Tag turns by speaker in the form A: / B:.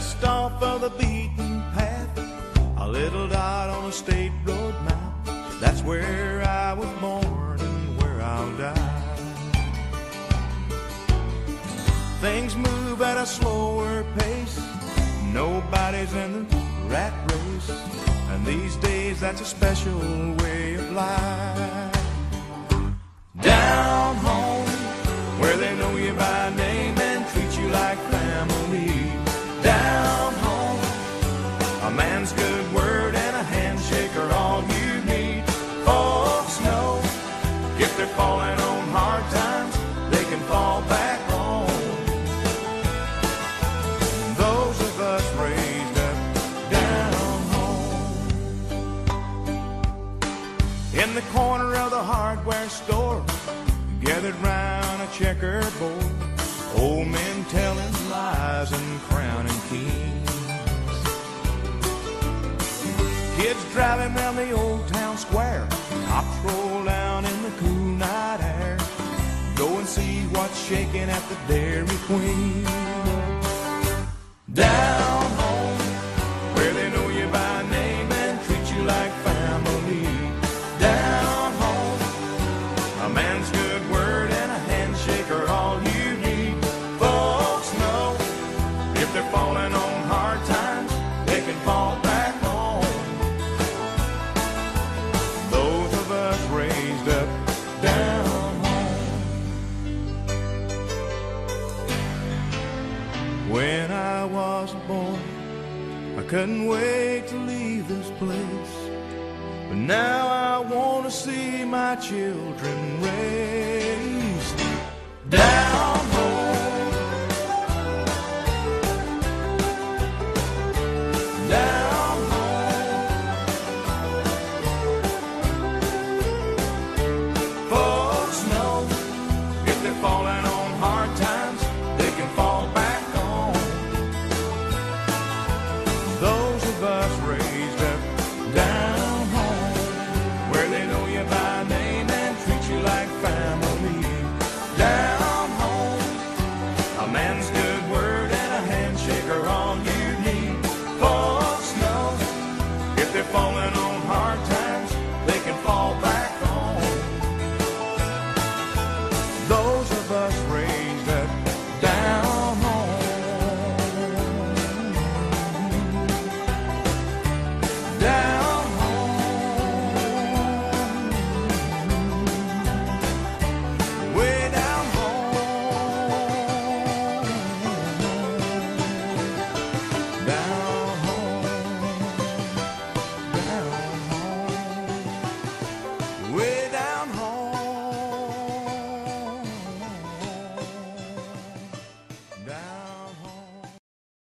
A: just off of the beaten path, a little dot on a state road map. That's where I was born and where I'll die. Things move at a slower pace, nobody's in the rat race, and these days that's a special way of life. Down home, where they know you by name and treat you like family. Down home, a man's good word and a handshake are all you need. Folks know if they're falling on hard times, they can fall back home. Those of us raised up down home. In the corner of the hardware store, gathered round a checkerboard, old men telling lies and crowning kings. Kids driving round the old town square, cops roll down in the cool night air. Go and see what's shaking at the Dairy Queen. Down home, where they know you by name and treat you like family. Down home, a man's good word and a handshake are all you need. Folks know if they're falling on hard times, they can fall back home. Those of us raised up down home. When I was a boy, I couldn't wait to leave this place, but now I want to see my children raised down